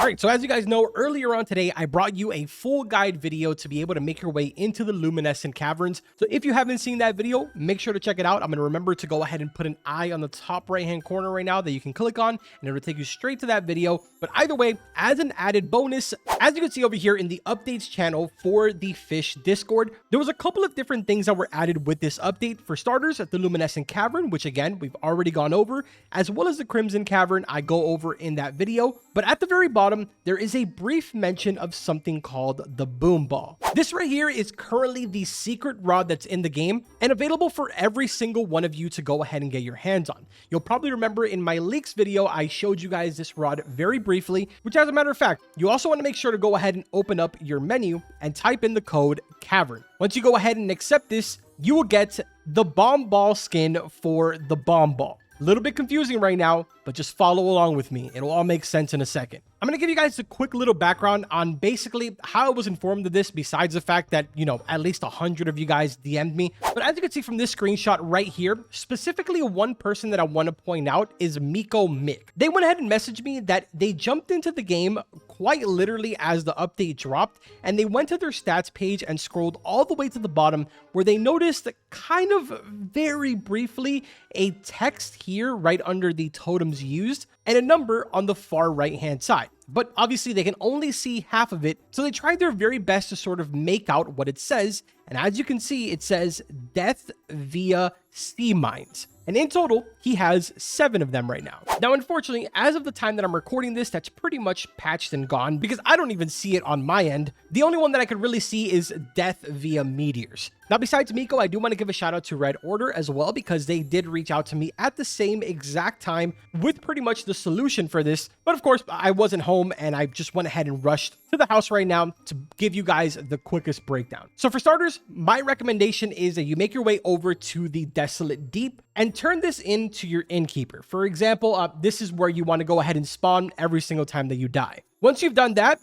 All right, so as you guys know, earlier on today, I brought you a full guide video to be able to make your way into the luminescent caverns. So if you haven't seen that video, make sure to check it out. I'm going to remember to go ahead and put an eye on the top right-hand corner right now that you can click on, and it'll take you straight to that video. But either way, as an added bonus, as you can see over here in the updates channel for the Fish Discord, there was a couple of different things that were added with this update. For starters, the luminescent cavern, which again, we've already gone over, as well as the crimson cavern I go over in that video. But at the very bottom, there is a brief mention of something called the boom ball. This right here is currently the secret rod that's in the game and available for every single one of you to go ahead and get your hands on. You'll probably remember in my leaks video, I showed you guys this rod very briefly, which as a matter of fact, you also want to make sure to go ahead and open up your menu and type in the code cavern. Once you go ahead and accept this, you will get the bomb ball skin for the bomb ball. A little bit confusing right now, but just follow along with me. It'll all make sense in a second. I'm going to give you guys a quick little background on basically how I was informed of this, besides the fact that, you know, at least 100 of you guys DM'd me. But as you can see from this screenshot right here, specifically one person that I want to point out is Miko Mick. They went ahead and messaged me that they jumped into the game quite literally as the update dropped, and they went to their stats page and scrolled all the way to the bottom where they noticed kind of very briefly a text here right under the totems used and a number on the far right hand side. But obviously they can only see half of it, so they tried their very best to sort of make out what it says. And as you can see, it says death via sea mines. And in total, he has 7 of them right now. Now, unfortunately, as of the time that I'm recording this, that's pretty much patched and gone because I don't even see it on my end. The only one that I could really see is death via meteors. Now, besides Miko, I do want to give a shout out to Red Order as well, because they did reach out to me at the same exact time with pretty much the solution for this. But of course, I wasn't home and I just went ahead and rushed to the house right now to give you guys the quickest breakdown. So for starters, my recommendation is that you make your way over to the Desolate Deep and turn this into your innkeeper. For example, this is where you want to go ahead and spawn every single time that you die. Once you've done that,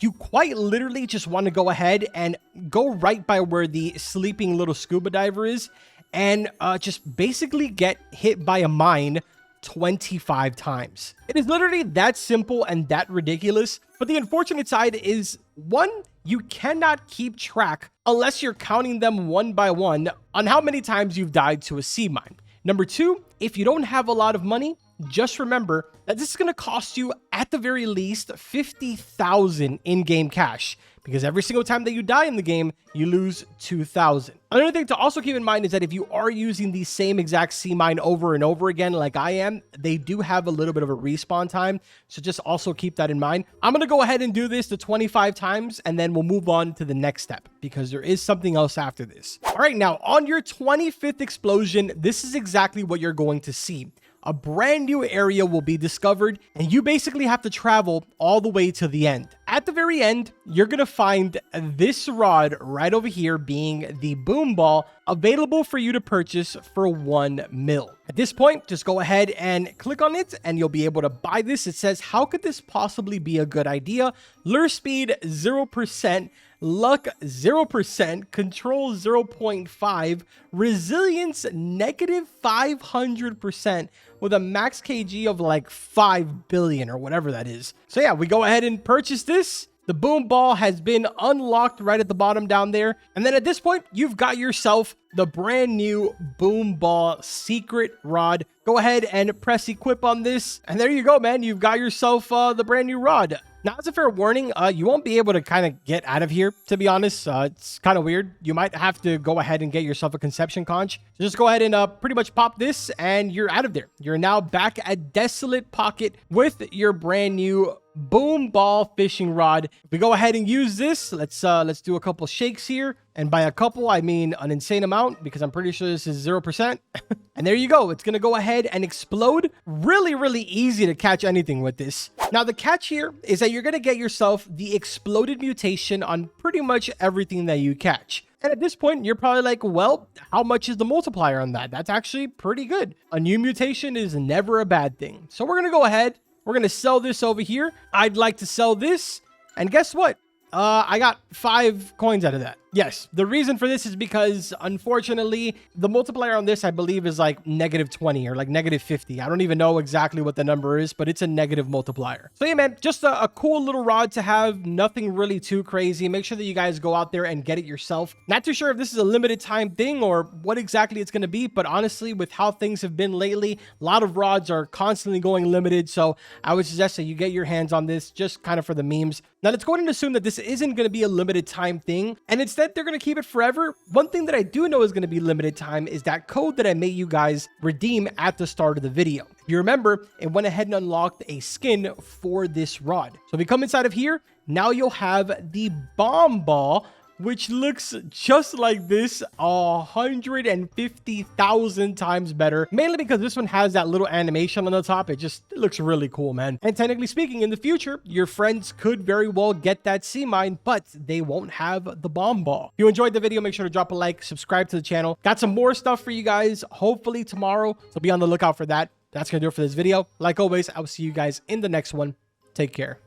you quite literally just want to go ahead and go right by where the sleeping little scuba diver is and just basically get hit by a mine 25 times. It is literally that simple and that ridiculous. But the unfortunate side is, one, you cannot keep track unless you're counting them one by one on how many times you've died to a sea mine. Number two, if you don't have a lot of money, just remember that this is going to cost you at the very least 50,000 in-game cash, because every single time that you die in the game, you lose 2,000. Another thing to also keep in mind is that if you are using the same exact sea mine over and over again like I am, they do have a little bit of a respawn time, so just also keep that in mind. I'm going to go ahead and do this to 25 times, and then we'll move on to the next step, because there is something else after this. All right, now on your 25th explosion, this is exactly what you're going to see. A brand new area will be discovered, and you basically have to travel all the way to the end. At the very end, you're going to find this rod right over here, being the boom ball, available for you to purchase for 1 mil. At this point, just go ahead and click on it and you'll be able to buy this. It says, how could this possibly be a good idea? Lure speed 0%, luck 0%, control 0.5, resilience negative 500%, with a max kg of like 5 billion or whatever that is. So yeah, we go ahead and purchase this. The boom ball has been unlocked right at the bottom down there. And then at this point, you've got yourself the brand new boom ball secret rod. Go ahead and press equip on this. And there you go, man. You've got yourself the brand new rod. Now, as a fair warning, you won't be able to kind of get out of here, to be honest. It's kind of weird. You might have to go ahead and get yourself a conception conch. So just go ahead and pretty much pop this and you're out of there. You're now back at Desolate Pocket with your brand new boom ball fishing rod. If we go ahead and use this, let's do a couple shakes here. And by a couple, I mean an insane amount, because I'm pretty sure this is 0%. And there you go. It's going to go ahead and explode. Really, really easy to catch anything with this. Now, the catch here is that you're going to get yourself the exploded mutation on pretty much everything that you catch. And at this point, you're probably like, well, how much is the multiplier on that? That's actually pretty good. A new mutation is never a bad thing. So we're going to go ahead. We're going to sell this over here. I'd like to sell this. And guess what? I got 5 coins out of that. Yes, the reason for this is because, unfortunately, the multiplier on this, I believe, is like -20 or like -50. I don't even know exactly what the number is, but it's a negative multiplier. So yeah, man, just a cool little rod to have. Nothing really too crazy. Make sure that you guys go out there and get it yourself. Not too sure if this is a limited time thing or what exactly it's going to be, but honestly, with how things have been lately, a lot of rods are constantly going limited. So I would suggest that you get your hands on this just kind of for the memes. Now, let's go ahead and assume that this isn't going to be a limited time thing, and instead they're going to keep it forever. One thing that I do know is going to be limited time is that code that I made you guys redeem at the start of the video. You remember, it went ahead and unlocked a skin for this rod. So if you come inside of here, now you'll have the bomb ball, which looks just like this 150,000 times better, mainly because this one has that little animation on the top. It looks really cool, man. And technically speaking, in the future, your friends could very well get that sea mine, but they won't have the bomb ball. If you enjoyed the video, make sure to drop a like, subscribe to the channel. Got some more stuff for you guys, hopefully tomorrow, so be on the lookout for that. That's gonna do it for this video. Like always, I'll see you guys in the next one. Take care.